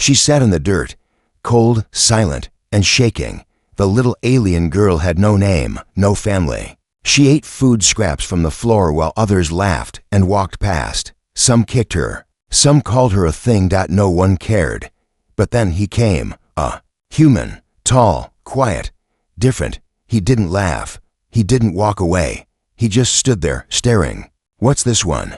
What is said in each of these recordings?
She sat in the dirt, cold, silent, and shaking. The little alien girl had no name, no family. She ate food scraps from the floor while others laughed and walked past. Some kicked her. Some called her a thing that no one cared. But then he came, a human, tall, quiet, different. He didn't laugh. He didn't walk away. He just stood there, staring. "What's this one?"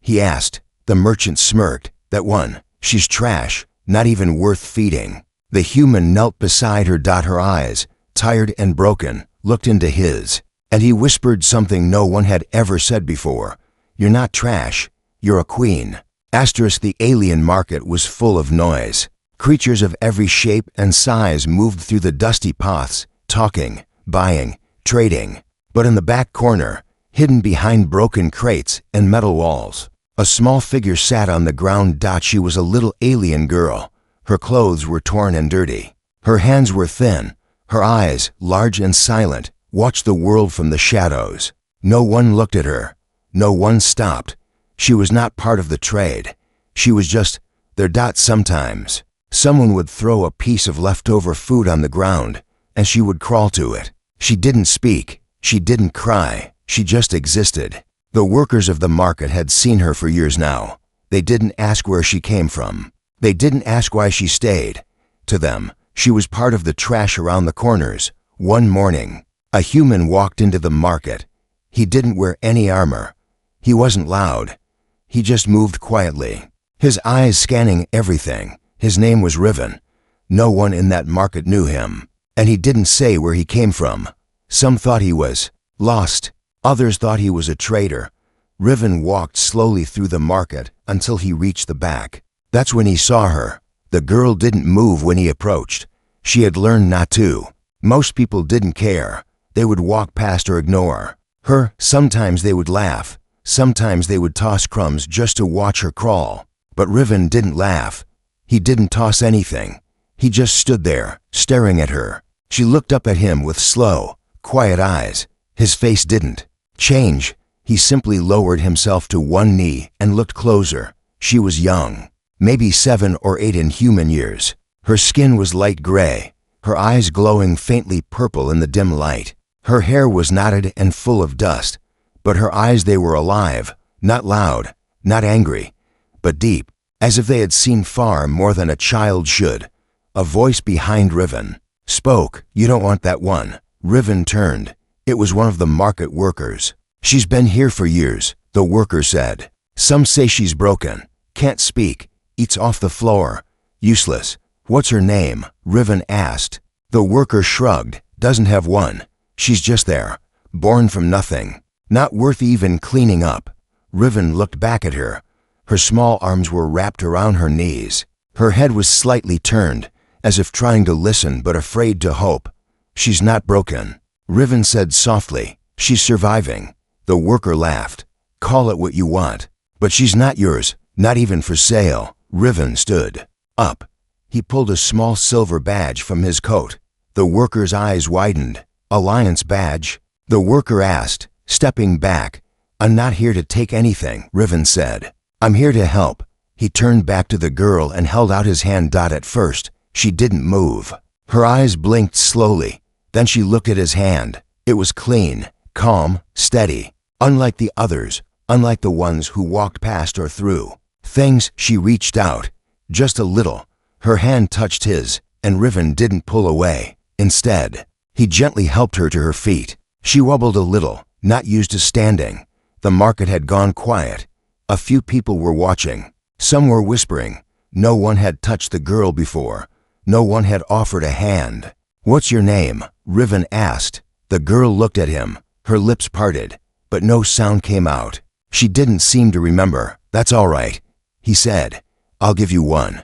he asked. The merchant smirked. "That one. She's trash, not even worth feeding." The human knelt beside her. Her eyes, tired and broken, looked into his. And he whispered something no one had ever said before. "You're not trash. You're a queen." The alien market was full of noise. Creatures of every shape and size moved through the dusty paths, talking, buying, trading. But in the back corner, hidden behind broken crates and metal walls, a small figure sat on the ground. She was a little alien girl. Her clothes were torn and dirty. Her hands were thin. Her eyes, large and silent, watched the world from the shadows. No one looked at her. No one stopped. She was not part of the trade. She was just there. Sometimes, someone would throw a piece of leftover food on the ground, and she would crawl to it. She didn't speak. She didn't cry. She just existed. The workers of the market had seen her for years now. They didn't ask where she came from. They didn't ask why she stayed. To them, she was part of the trash around the corners. One morning, a human walked into the market. He didn't wear any armor. He wasn't loud. He just moved quietly, his eyes scanning everything. His name was Riven. No one in that market knew him, and he didn't say where he came from. Some thought he was lost. Others thought he was a traitor. Riven walked slowly through the market until he reached the back. That's when he saw her. The girl didn't move when he approached. She had learned not to. Most people didn't care. They would walk past or ignore her. Sometimes they would laugh. Sometimes they would toss crumbs just to watch her crawl. But Riven didn't laugh. He didn't toss anything. He just stood there, staring at her. She looked up at him with slow, quiet eyes. His face didn't change. He simply lowered himself to one knee and looked closer. She was young, maybe 7 or 8 in human years. Her skin was light gray, her eyes glowing faintly purple in the dim light. Her hair was knotted and full of dust, but her eyes, they were alive, not loud, not angry, but deep, as if they had seen far more than a child should. A voice behind Riven spoke. "You don't want that one." Riven turned. It was one of the market workers. "She's been here for years," the worker said. "Some say she's broken, can't speak, eats off the floor, useless." "What's her name?" Riven asked. The worker shrugged. "Doesn't have one. She's just there, born from nothing, not worth even cleaning up." Riven looked back at her. Her small arms were wrapped around her knees. Her head was slightly turned, as if trying to listen but afraid to hope. "She's not broken," Riven said softly. "She's surviving." The worker laughed. "Call it what you want. But she's not yours, not even for sale." Riven stood up. He pulled a small silver badge from his coat. The worker's eyes widened. "Alliance badge?" the worker asked, stepping back. "I'm not here to take anything," Riven said. "I'm here to help." He turned back to the girl and held out his hand. At first, she didn't move. Her eyes blinked slowly. Then she looked at his hand. It was clean, calm, steady. Unlike the others, unlike the ones who walked past or through things. She reached out, just a little. Her hand touched his, and Riven didn't pull away. Instead, he gently helped her to her feet. She wobbled a little, not used to standing. The market had gone quiet. A few people were watching. Some were whispering. No one had touched the girl before. No one had offered a hand. "What's your name?" Riven asked. The girl looked at him. Her lips parted, but no sound came out. She didn't seem to remember. "That's all right," he said. "I'll give you one."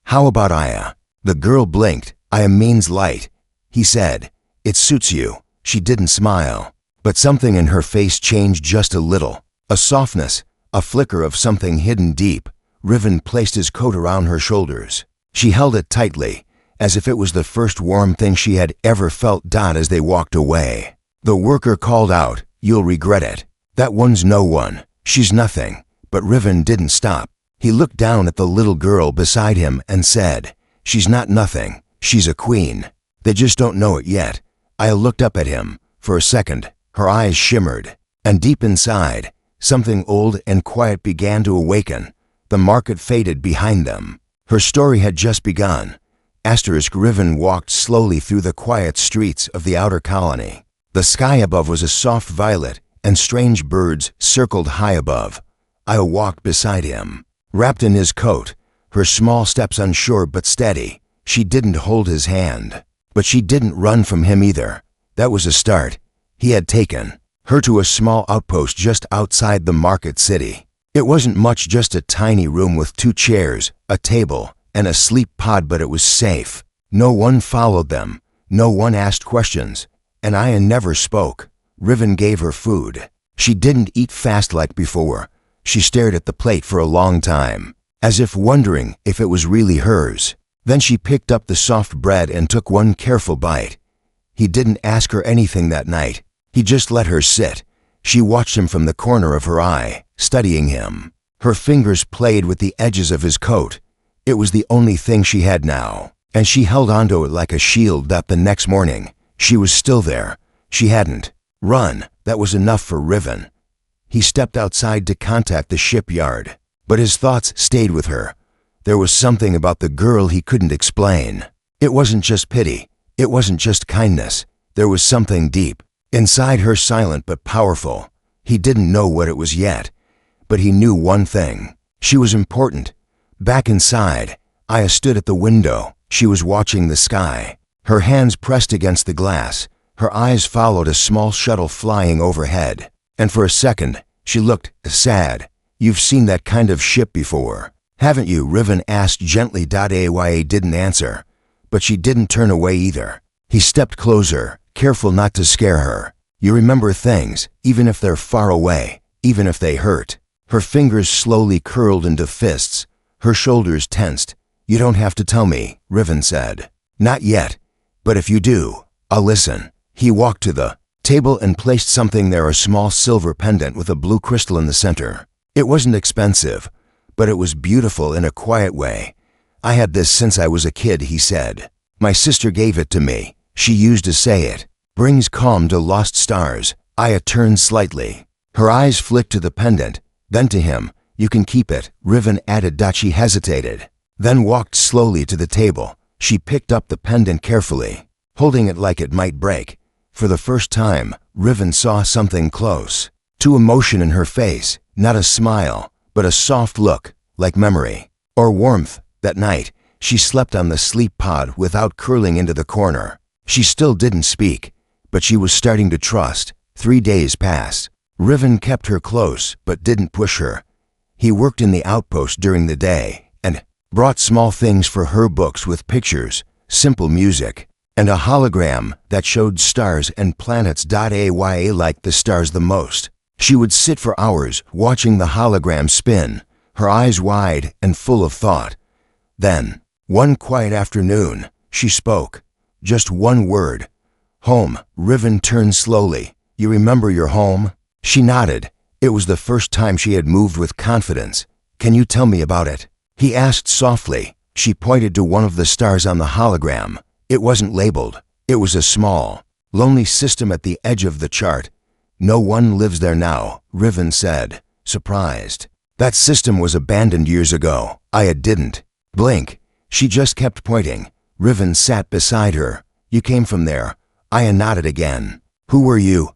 "How about Aya?" The girl blinked. "Aya means light," he said. "It suits you." She didn't smile, but something in her face changed just a little. A softness, a flicker of something hidden deep. Riven placed his coat around her shoulders. She held it tightly, as if it was the first warm thing she had ever felt. As they walked away, the worker called out, "You'll regret it. That one's no one. She's nothing." But Riven didn't stop. He looked down at the little girl beside him and said, "She's not nothing. She's a queen. They just don't know it yet." Aya looked up at him. For a second, her eyes shimmered, and deep inside, something old and quiet began to awaken. The market faded behind them. Her story had just begun. Asterisk Riven walked slowly through the quiet streets of the outer colony. The sky above was a soft violet, and strange birds circled high above. Aya walked beside him, wrapped in his coat, her small steps unsure but steady. She didn't hold his hand, but she didn't run from him either. That was a start. He had taken her to a small outpost just outside the market city. It wasn't much, just a tiny room with 2 chairs, a table, and a sleep pod, but it was safe. No one followed them. No one asked questions. And Aya never spoke. Riven gave her food. She didn't eat fast like before. She stared at the plate for a long time, as if wondering if it was really hers. Then she picked up the soft bread and took one careful bite. He didn't ask her anything that night. He just let her sit. She watched him from the corner of her eye, studying him. Her fingers played with the edges of his coat. It was the only thing she had now, and she held onto it like a shield. That the next morning, she was still there. She hadn't run. That was enough for Riven. He stepped outside to contact the shipyard, but his thoughts stayed with her. There was something about the girl he couldn't explain. It wasn't just pity. It wasn't just kindness. There was something deep inside her, silent but powerful. He didn't know what it was yet, but he knew one thing. She was important. Back inside, Aya stood at the window. She was watching the sky. Her hands pressed against the glass. Her eyes followed a small shuttle flying overhead. And for a second, she looked sad. "You've seen that kind of ship before, haven't you?" Riven asked gently. Aya didn't answer, but she didn't turn away either. He stepped closer, careful not to scare her. "You remember things, even if they're far away, even if they hurt." Her fingers slowly curled into fists. Her shoulders tensed. "You don't have to tell me," Riven said. "Not yet, but if you do, I'll listen." He walked to the table and placed something there, a small silver pendant with a blue crystal in the center. It wasn't expensive, but it was beautiful in a quiet way. "I had this since I was a kid," he said. "My sister gave it to me. She used to say it brings calm to lost stars." Aya turned slightly. Her eyes flicked to the pendant, then to him. "You can keep it," Riven added. She hesitated, then walked slowly to the table. She picked up the pendant carefully, holding it like it might break. For the first time, Riven saw something close to emotion in her face. Not a smile, but a soft look, like memory or warmth. That night, she slept on the sleep pod without curling into the corner. She still didn't speak, but she was starting to trust. 3 days passed. Riven kept her close, but didn't push her. He worked in the outpost during the day, and brought small things for her, books with pictures, simple music, and a hologram that showed stars and planets. Aya liked the stars the most. She would sit for hours watching the hologram spin, her eyes wide and full of thought. Then, one quiet afternoon, she spoke. Just one word. "Home." Riven turned slowly. "You remember your home?" She nodded. It was the first time she had moved with confidence. "Can you tell me about it?" he asked softly. She pointed to one of the stars on the hologram. It wasn't labeled. It was a small, lonely system at the edge of the chart. "No one lives there now," Riven said, surprised. "That system was abandoned years ago." Aya didn't blink. She just kept pointing. Riven sat beside her. "You came from there." Aya nodded again. "Who were you?"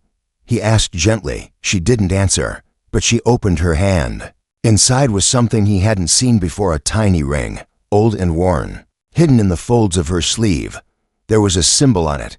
he asked gently. She didn't answer, but she opened her hand. Inside was something he hadn't seen before, a tiny ring, old and worn. Hidden in the folds of her sleeve, there was a symbol on it,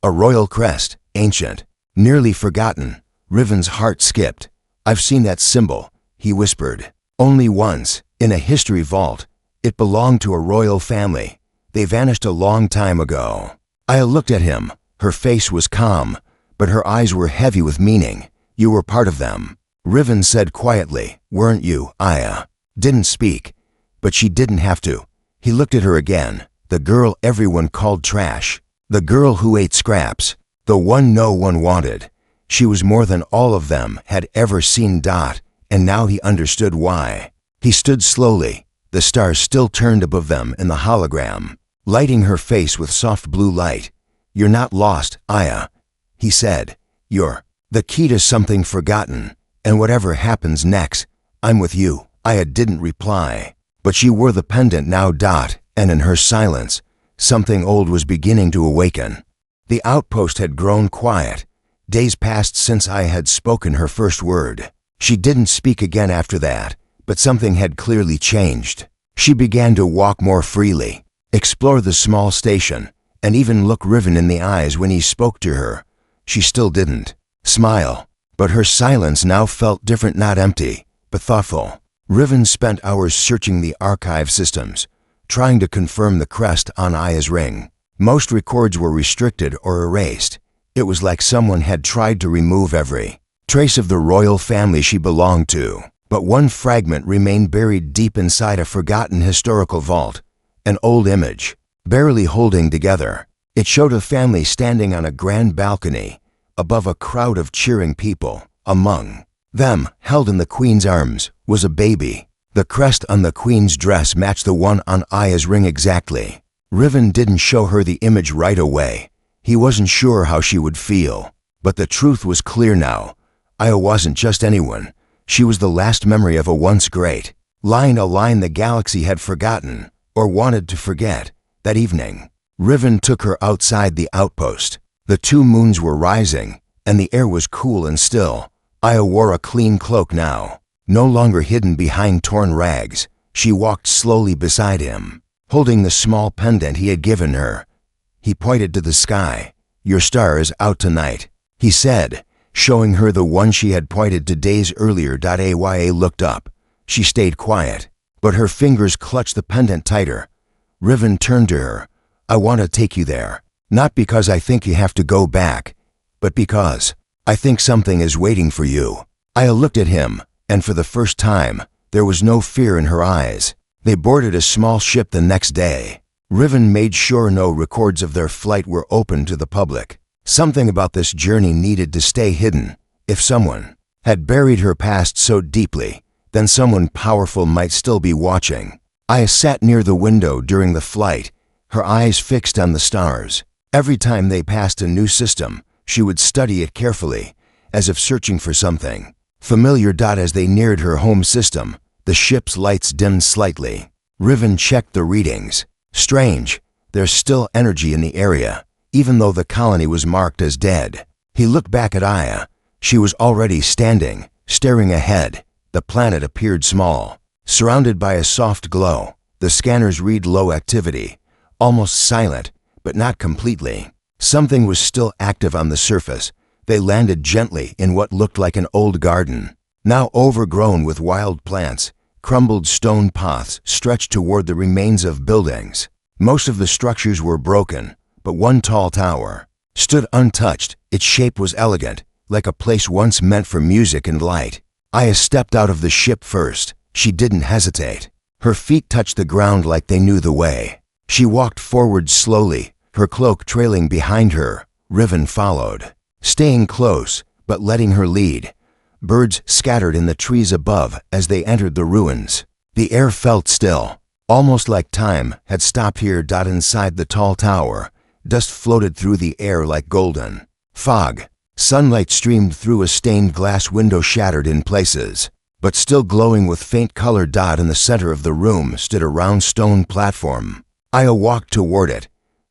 a royal crest, ancient, nearly forgotten. Riven's heart skipped. "I've seen that symbol," he whispered. "Only once, in a history vault. It belonged to a royal family. They vanished a long time ago." Aya looked at him. Her face was calm, but her eyes were heavy with meaning. "You were part of them," Riven said quietly. "Weren't you?" Aya didn't speak, but she didn't have to. He looked at her again. The girl everyone called trash. The girl who ate scraps. The one no one wanted. She was more than all of them had ever seen. And now he understood why. He stood slowly, the stars still turned above them in the hologram, lighting her face with soft blue light. "You're not lost, Aya," he said. "You're the key to something forgotten, and whatever happens next, I'm with you." Aya didn't reply, but she wore the pendant now. And in her silence, something old was beginning to awaken. The outpost had grown quiet. Days passed since Aya had spoken her first word. She didn't speak again after that, but something had clearly changed. She began to walk more freely, explore the small station, and even look Riven in the eyes when he spoke to her. She still didn't smile, but her silence now felt different, not empty, but thoughtful. Riven spent hours searching the archive systems, trying to confirm the crest on Aya's ring. Most records were restricted or erased. It was like someone had tried to remove every trace of the royal family she belonged to. But one fragment remained buried deep inside a forgotten historical vault, an old image, barely holding together. It showed a family standing on a grand balcony, above a crowd of cheering people. Among them, held in the queen's arms, was a baby. The crest on the queen's dress matched the one on Aya's ring exactly. Riven didn't show her the image right away. He wasn't sure how she would feel. But the truth was clear now. Aya wasn't just anyone. She was the last memory of a once great line, a line the galaxy had forgotten, or wanted to forget. That evening, Riven took her outside the outpost. The 2 moons were rising, and the air was cool and still. Aya wore a clean cloak now, no longer hidden behind torn rags. She walked slowly beside him, holding the small pendant he had given her. He pointed to the sky. "Your star is out tonight," he said, showing her the one she had pointed to days earlier. Aya looked up. She stayed quiet, but her fingers clutched the pendant tighter. Riven turned to her. "I want to take you there. Not because I think you have to go back, but because I think something is waiting for you." Aya looked at him, and for the first time, there was no fear in her eyes. They boarded a small ship the next day. Riven made sure no records of their flight were open to the public. Something about this journey needed to stay hidden. If someone had buried her past so deeply, then someone powerful might still be watching. Aya sat near the window during the flight, her eyes fixed on the stars. Every time they passed a new system, she would study it carefully, as if searching for something familiar. As they neared her home system, the ship's lights dimmed slightly. Riven checked the readings. Strange, there's still energy in the area, even though the colony was marked as dead. He looked back at Aya. She was already standing, staring ahead. The planet appeared small, surrounded by a soft glow. The scanners read low activity, almost silent, but not completely. Something was still active on the surface. They landed gently in what looked like an old garden, now overgrown with wild plants. Crumbled stone paths stretched toward the remains of buildings. Most of the structures were broken, but one tall tower stood untouched. Its shape was elegant, like a place once meant for music and light. Aya stepped out of the ship first. She didn't hesitate. Her feet touched the ground like they knew the way. She walked forward slowly, her cloak trailing behind her. Riven followed, staying close, but letting her lead. Birds scattered in the trees above as they entered the ruins. The air felt still, almost like time had stopped here. Inside the tall tower, dust floated through the air like golden fog. Sunlight streamed through a stained glass window, shattered in places, but still glowing with faint color. In the center of the room stood a round stone platform. Aya walked toward it.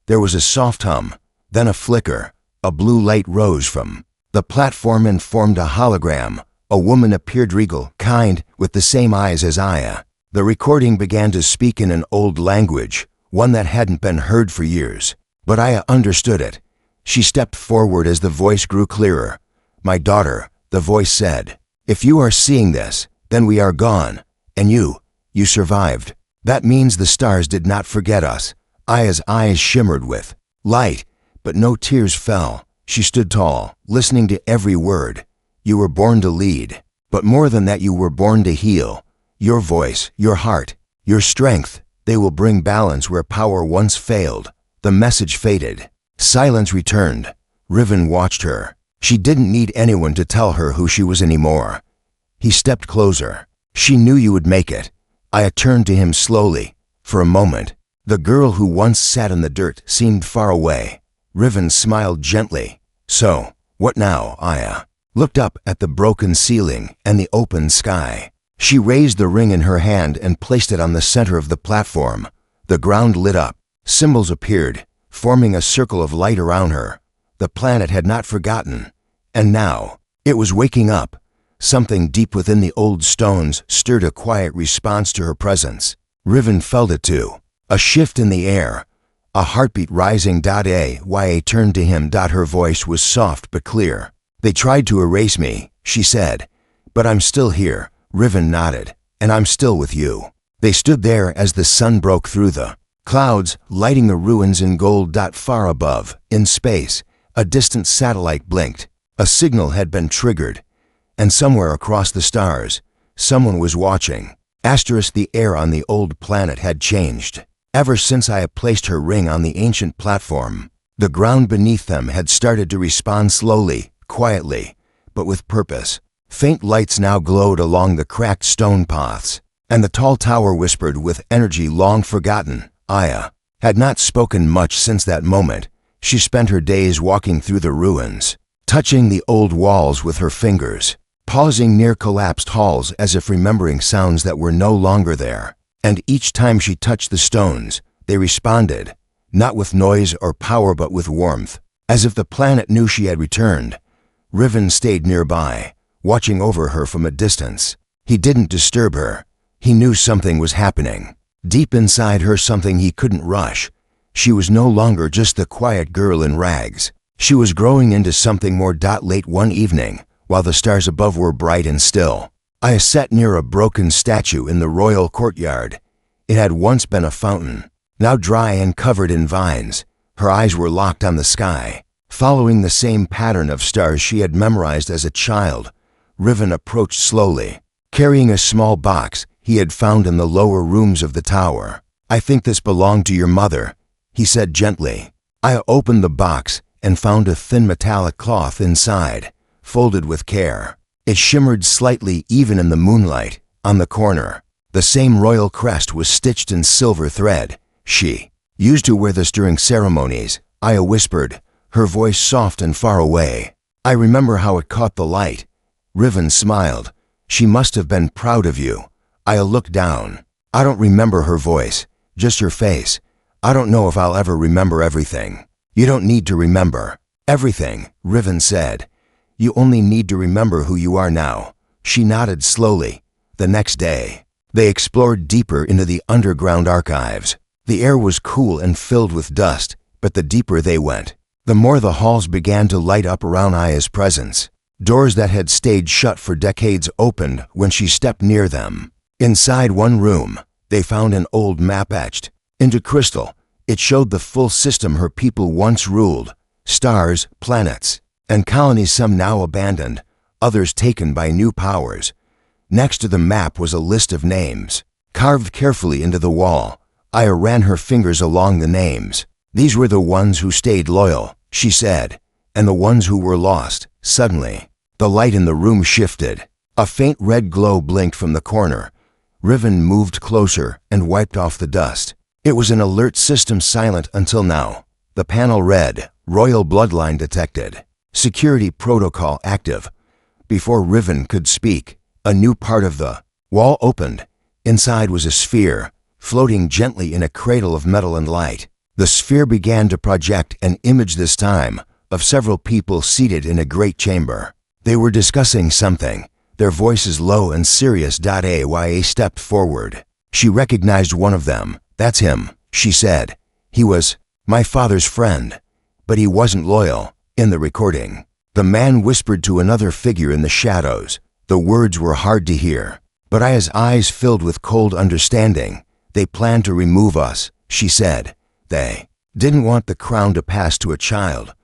There was a soft hum, then a flicker. A blue light rose from the platform and formed a hologram. A woman appeared, regal, kind, with the same eyes as Aya. The recording began to speak in an old language, one that hadn't been heard for years. But Aya understood it. She stepped forward as the voice grew clearer. "My daughter," the voice said, "if you are seeing this, then we are gone. And you survived. That means the stars did not forget us." Aya's eyes shimmered with light, but no tears fell. She stood tall, listening to every word. "You were born to lead, but more than that, you were born to heal. Your voice, your heart, your strength, they will bring balance where power once failed." The message faded. Silence returned. Riven watched her. She didn't need anyone to tell her who she was anymore. He stepped closer. "She knew you would make it. Aya turned to him slowly. For a moment, the girl who once sat in the dirt seemed far away. Riven smiled gently. So, what now, Aya? Looked up at the broken ceiling and the open sky. She raised the ring in her hand and placed it on the center of the platform. The ground lit up. Symbols appeared, forming a circle of light around her. The planet had not forgotten. And now, it was waking up. Something deep within the old stones stirred a quiet response to her presence. Riven felt it too. A shift in the air. A heartbeat rising. Aya turned to him. Her voice was soft but clear. They tried to erase me, she said. But I'm still here. Riven nodded. And I'm still with you. They stood there as the sun broke through the clouds, lighting the ruins in gold. Far above, in space, a distant satellite blinked. A signal had been triggered. And somewhere across the stars, someone was watching. The air on the old planet had changed. Ever since I had placed her ring on the ancient platform, the ground beneath them had started to respond slowly, quietly, but with purpose. Faint lights now glowed along the cracked stone paths, and the tall tower whispered with energy long forgotten. Aya had not spoken much since that moment. She spent her days walking through the ruins, touching the old walls with her fingers, pausing near collapsed halls as if remembering sounds that were no longer there. And each time she touched the stones, they responded, not with noise or power but with warmth, as if the planet knew she had returned. Riven stayed nearby, watching over her from a distance. He didn't disturb her. He knew something was happening. Deep inside her, something he couldn't rush. She was no longer just the quiet girl in rags. She was growing into something more. Late one evening, while the stars above were bright and still, Aya sat near a broken statue in the royal courtyard. It had once been a fountain, now dry and covered in vines. Her eyes were locked on the sky, following the same pattern of stars she had memorized as a child. Riven approached slowly, carrying a small box he had found in the lower rooms of the tower. I think this belonged to your mother, he said gently. Aya opened the box and found a thin metallic cloth inside, folded with care. It shimmered slightly even in the moonlight. On the corner, the same royal crest was stitched in silver thread. She used to wear this during ceremonies, Aya whispered, her voice soft and far away. I remember how it caught the light. Riven smiled. She must have been proud of you. Aya looked down. I don't remember her voice, just her face. I don't know if I'll ever remember everything. You don't need to remember everything, Riven said. You only need to remember who you are now. She nodded slowly. The next day, they explored deeper into the underground archives. The air was cool and filled with dust, but the deeper they went, the more the halls began to light up around Aya's presence. Doors that had stayed shut for decades opened when she stepped near them. Inside one room, they found an old map etched into crystal. It showed the full system her people once ruled. Stars, planets, and colonies, some now abandoned, others taken by new powers. Next to the map was a list of names, carved carefully into the wall. Aya ran her fingers along the names. These were the ones who stayed loyal, she said, and the ones who were lost. Suddenly, the light in the room shifted. A faint red glow blinked from the corner. Riven moved closer and wiped off the dust. It was an alert system, silent until now. The panel read, Royal Bloodline detected. Security protocol active. Before Riven could speak, a new part of the wall opened. Inside was a sphere, floating gently in a cradle of metal and light. The sphere began to project an image, this time, of several people seated in a great chamber. They were discussing something, their voices low and serious. Aya stepped forward. She recognized one of them. That's him, she said. He was my father's friend, but he wasn't loyal. In the recording, the man whispered to another figure in the shadows. The words were hard to hear, but Aya's eyes filled with cold understanding. They planned to remove us, she said. They didn't want the crown to pass to a child.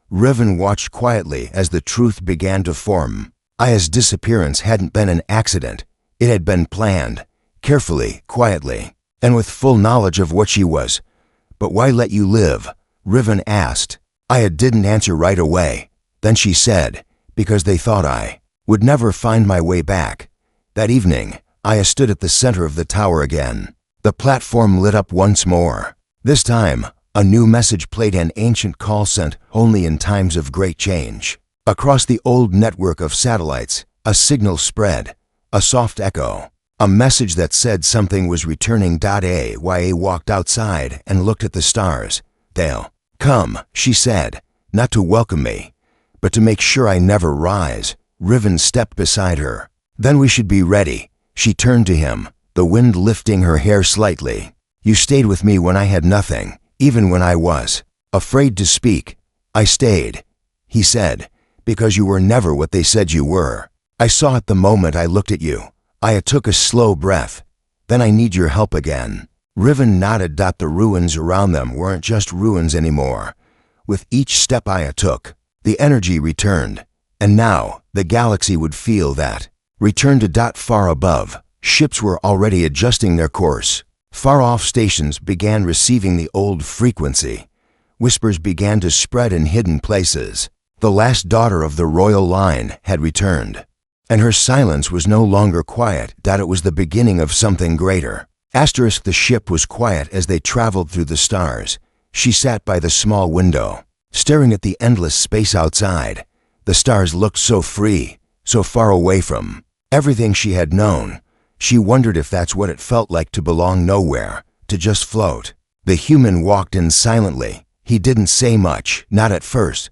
Riven watched quietly as the truth began to form. Aya's disappearance hadn't been an accident. It had been planned, carefully, quietly, and with full knowledge of what she was. But why let you live? Riven asked. Aya didn't answer right away. Then she said, because they thought I would never find my way back. That evening, I stood at the center of the tower again. The platform lit up once more. This time, a new message played, an ancient call sent only in times of great change. Across the old network of satellites, a signal spread, a soft echo, a message that said something was returning. AYA walked outside and looked at the stars. "They'll come," she said, "not to welcome me, but to make sure I never rise." Riven stepped beside her. "Then we should be ready." She turned to him, the wind lifting her hair slightly. "You stayed with me when I had nothing, even when I was afraid to speak." "I stayed," he said, "because you were never what they said you were. I saw it the moment I looked at you." I took a slow breath. "Then I need your help again." Riven nodded. The ruins around them weren't just ruins anymore. With each step I took, the energy returned. And now, the galaxy would feel that. Return to far above. Ships were already adjusting their course. Far-off stations began receiving the old frequency. Whispers began to spread in hidden places. The last daughter of the royal line had returned. And her silence was no longer quiet. It was the beginning of something greater. The ship was quiet as they traveled through the stars. She sat by the small window, staring at the endless space outside. The stars looked so free, so far away from everything she had known. She wondered if that's what it felt like to belong nowhere, to just float. The human walked in silently. He didn't say much, not at first,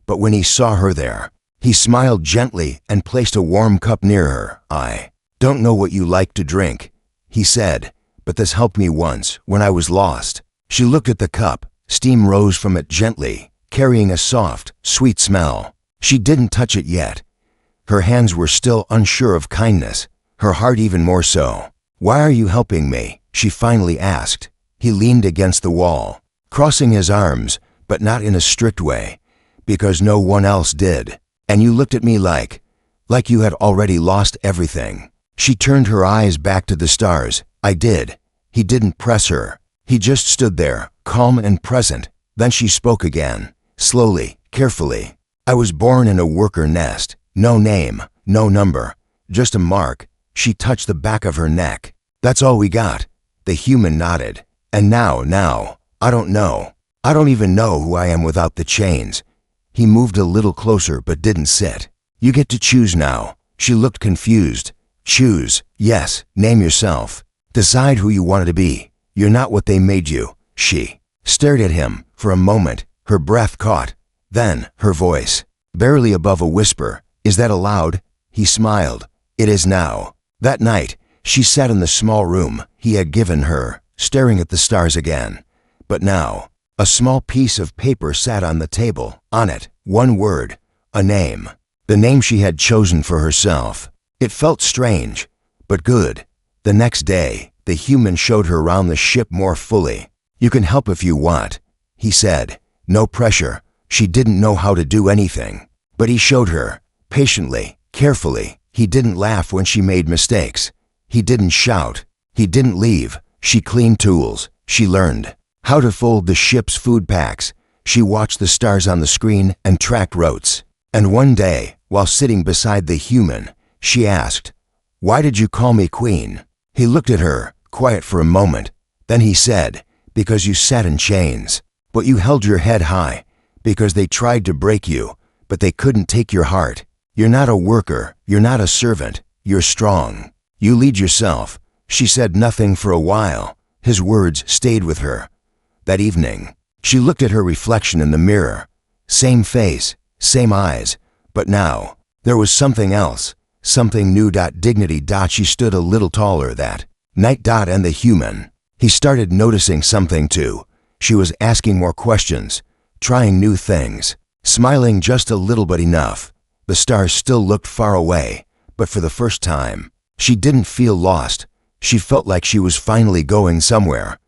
but when he saw her there, he smiled gently and placed a warm cup near her. "I don't know what you like to drink," he said, "but this helped me once when I was lost." She looked at the cup. Steam rose from it gently, carrying a soft, sweet smell. She didn't touch it yet. Her hands were still unsure of kindness, her heart even more so. "Why are you helping me?" she finally asked. He leaned against the wall, crossing his arms, but not in a strict way, "Because no one else did. And you looked at me like you had already lost everything." She turned her eyes back to the stars. "I did." He didn't press her. He just stood there, calm and present. Then she spoke again, slowly, carefully. "I was born in a worker nest. No name, no number, just a mark." She touched the back of her neck. "That's all we got." The human nodded. "And now, I don't know. I don't even know who I am without the chains." He moved a little closer but didn't sit. "You get to choose now." She looked confused. "Choose?" "Yes, name yourself. Decide who you wanted to be. You're not what they made you." She stared at him for a moment, her breath caught. Then, her voice, barely above a whisper, "Is that allowed?" He smiled. "It is now." That night, she sat in the small room he had given her, staring at the stars again. But now, a small piece of paper sat on the table. On it, one word, a name. The name she had chosen for herself. It felt strange, but good. The next day, the human showed her around the ship more fully. "You can help if you want," he said. No pressure. She didn't know how to do anything. But he showed her, patiently, carefully. He didn't laugh when she made mistakes. He didn't shout. He didn't leave. She cleaned tools. She learned how to fold the ship's food packs. She watched the stars on the screen and tracked routes. And one day, while sitting beside the human, she asked, "Why did you call me queen?" He looked at her, quiet for a moment. Then he said, "Because you sat in chains. But you held your head high. Because they tried to break you, but they couldn't take your heart. You're not a worker. You're not a servant. You're strong. You lead yourself." She said nothing for a while. His words stayed with her. That evening, she looked at her reflection in the mirror. Same face, same eyes, but now, there was something else, something new. Dignity. She stood a little taller that night. And the human. He started noticing something too. She was asking more questions, trying new things, smiling just a little but enough. The stars still looked far away, but for the first time, she didn't feel lost. She felt like she was finally going somewhere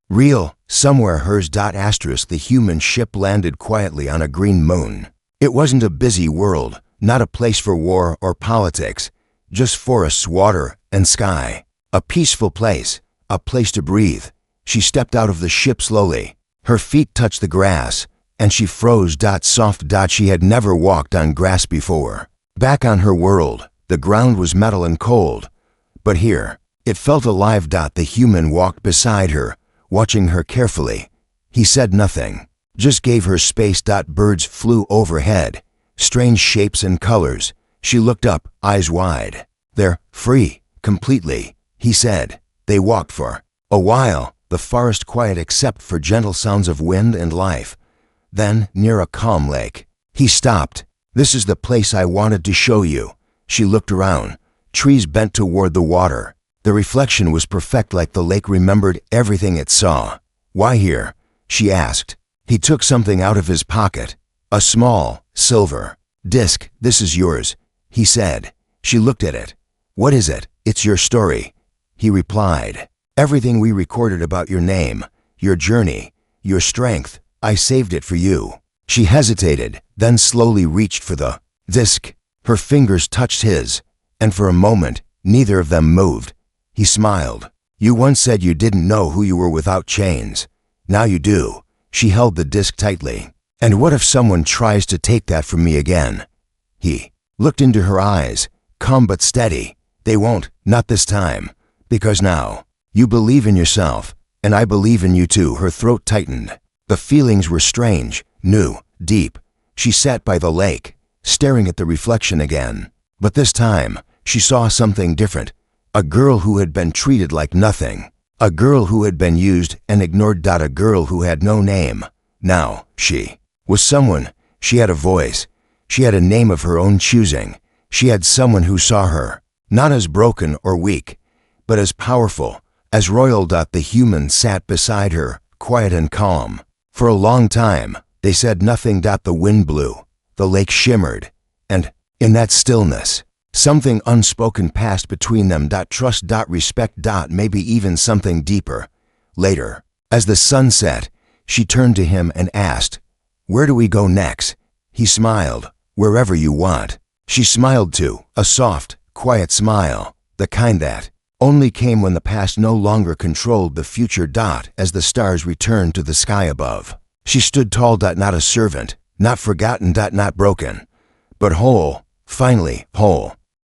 real, somewhere hers. The human ship landed quietly on a green moon. It wasn't a busy world, not a place for war or politics, just forests, water, and sky. A peaceful place, a place to breathe. She stepped out of the ship slowly. Her feet touched the grass, and she froze. Soft. She had never walked on grass before. Back on her world, the ground was metal and cold, But here, it felt alive. The human walked beside her, watching her carefully. He said nothing, just gave her space. Birds flew overhead, strange shapes and colors. She looked up, eyes wide. They're free, completely, he said. They walked for a while, the forest quiet except for gentle sounds of wind and life. Then, near a calm lake, he stopped. This is the place I wanted to show you. She looked around, trees bent toward the water. The reflection was perfect, like the lake remembered everything it saw. Why here? She asked. He took something out of his pocket, a small, silver disc. This is yours, he said. She looked at it. What is it? It's your story, he replied. Everything we recorded about your name, your journey, your strength. I saved it for you. She hesitated, then slowly reached for the disc. Her fingers touched his, and for a moment, neither of them moved. He smiled. You once said you didn't know who you were without chains. Now you do. She held the disc tightly. And what if someone tries to take that from me again? He looked into her eyes, calm but steady. They won't, not this time. Because now, you believe in yourself, and I believe in you too. Her throat tightened. The feelings were strange, new, deep. She sat by the lake, staring at the reflection again. But this time, she saw something different. A girl who had been treated like nothing. A girl who had been used and ignored. A girl who had no name. Now, she was someone. She had a voice. She had a name of her own choosing. She had someone who saw her, not as broken or weak, but as powerful, as royal. The human sat beside her, quiet and calm. For a long time, they said nothing. The wind blew, the lake shimmered, and, in that stillness, something unspoken passed between them. Trust, respect, maybe even something deeper. Later, as the sun set, she turned to him and asked, "Where do we go next?" He smiled. "Wherever you want." She smiled too, a soft, quiet smile, the kind that only came when the past no longer controlled the future. As the stars returned to the sky above, she stood tall. Not a servant, not forgotten. Not broken, but whole, finally whole.